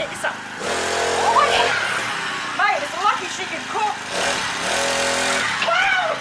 get you some. Oh, yeah. Mate, it's lucky she can cook. Wow.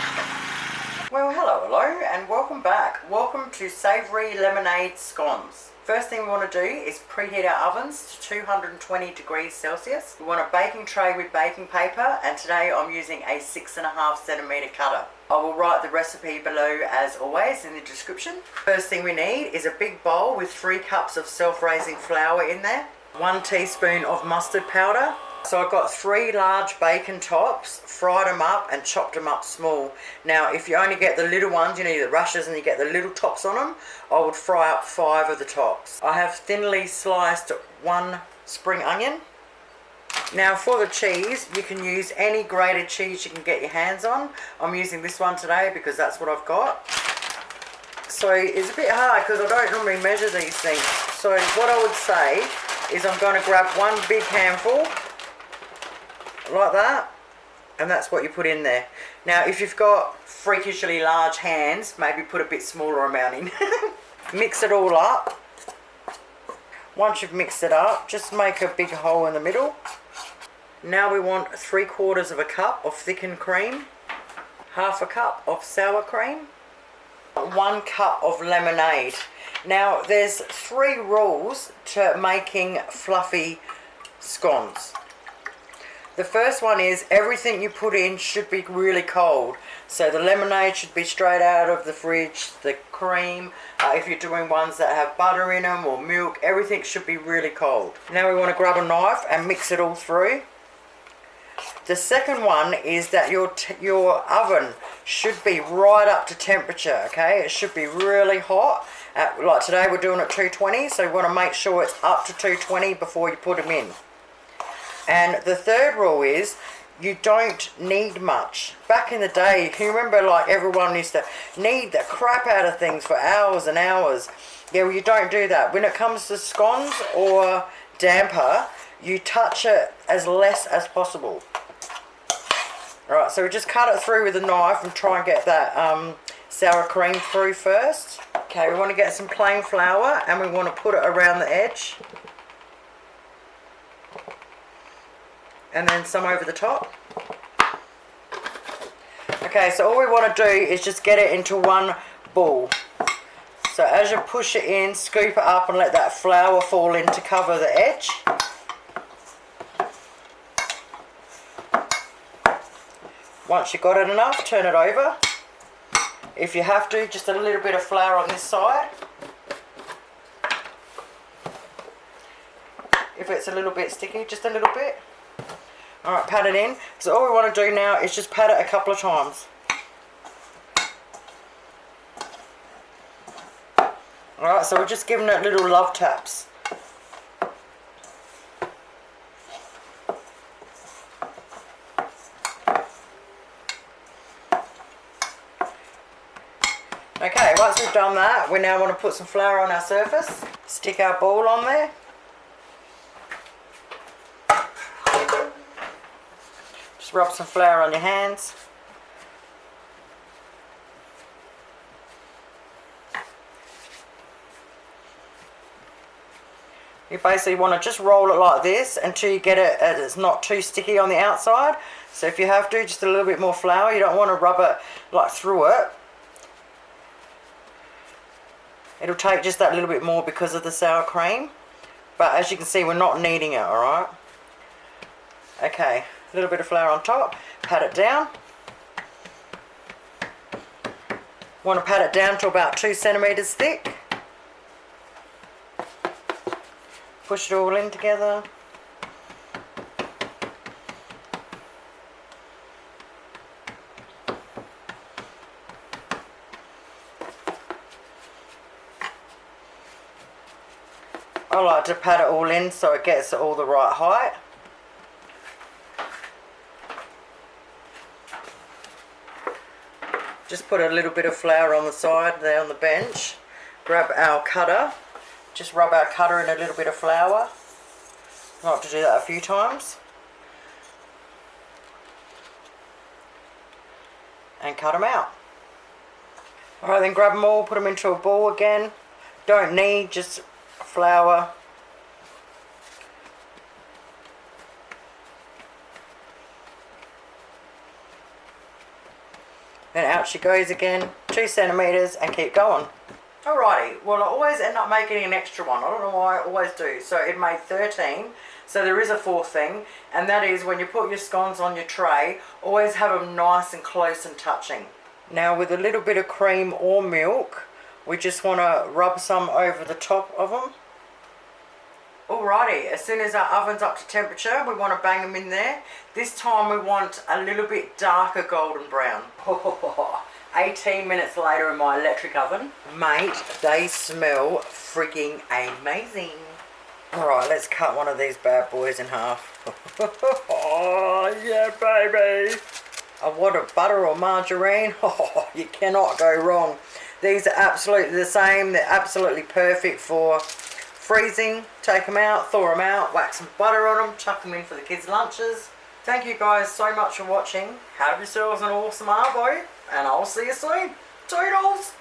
Well, hello, and welcome back. Welcome to Savoury Lemonade Scones. First thing we want to do is preheat our ovens to 220 degrees Celsius. We want a baking tray with baking paper, and today I'm using a 6.5 centimetre cutter. I will write the recipe below as always in the description. First thing we need is a big bowl with 3 cups of self-raising flour in there, 1 teaspoon of mustard powder. So I've got 3 large bacon tops, fried them up and chopped them up small. Now if you only get the little ones, you know, the rashers, and you get the little tops on them, I would fry up 5 of the tops. I have thinly sliced 1 spring onion. Now for the cheese, you can use any grated cheese you can get your hands on. I'm using this one today because that's what I've got. So it's a bit hard because I don't normally measure these things. So what I would say is I'm going to grab 1 big handful, like that, and that's what you put in there. Now if you've got freakishly large hands, maybe put a bit smaller amount in. Mix it all up. Once you've mixed it up, just make a big hole in the middle. Now we want 3/4 of a cup of thickened cream, 1/2 cup of sour cream, 1 cup of lemonade. Now there's 3 rules to making fluffy scones. The first one is everything you put in should be really cold. So the lemonade should be straight out of the fridge, the cream, if you're doing ones that have butter in them or milk, everything should be really cold. Now we want to grab a knife and mix it all through. The second one is that your oven should be right up to temperature, okay? It should be really hot. Like today we're doing it 220, so you want to make sure it's up to 220 before you put them in. And the third rule is you don't need much. Back in the day, you remember, like, everyone used to knead the crap out of things for hours and hours. Yeah, well, you don't do that. When it comes to scones or damper, you touch it as less as possible. Alright, so we just cut it through with a knife and try and get that sour cream through first. Okay, we want to get some plain flour and we want to put it around the edge. And then some over the top. Okay, so all we want to do is just get it into one ball. So as you push it in, scoop it up and let that flour fall in to cover the edge. Once you've got it enough, turn it over. If you have to, just a little bit of flour on this side. If it's a little bit sticky, just a little bit. Alright, pat it in. So all we want to do now is just pat it a couple of times. Alright, so we're just giving it little love taps. Okay, once we've done that, we now want to put some flour on our surface. Stick our ball on there. Rub some flour on your hands. You basically want to just roll it like this until you get it, it's not too sticky on the outside. So if you have to, just a little bit more flour. You don't want to rub it like through it. It'll take just that little bit more because of the sour cream. But as you can see, we're not kneading it, alright? Okay. A little bit of flour on top, pat it down. Want to pat it down to about 2 centimetres thick. Push it all in together. I like to pat it all in so it gets all the right height. Just put a little bit of flour on the side there on the bench. Grab our cutter. Just rub our cutter in a little bit of flour. I like to do that a few times. And cut them out. Alright, then grab them all, put them into a ball again. Don't knead, just flour. Then out she goes again, 2 centimetres, and keep going. Alrighty, well I always end up making an extra one. I don't know why I always do. So it made 13. So there is a fourth thing, and that is when you put your scones on your tray, always have them nice and close and touching. Now with a little bit of cream or milk, we just want to rub some over the top of them. Alrighty, as soon as our oven's up to temperature, we want to bang them in there. This time we want a little bit darker golden brown. 18 minutes later in my electric oven. Mate, they smell frigging amazing. Alright, let's cut one of these bad boys in half. Oh, yeah, baby. A wad of butter or margarine. Oh, you cannot go wrong. These are absolutely the same. They're absolutely perfect for freezing. Take them out, thaw them out, whack some butter on them, chuck them in for the kids' lunches. Thank you guys so much for watching. Have yourselves an awesome arvo, and I'll see you soon. Toodles!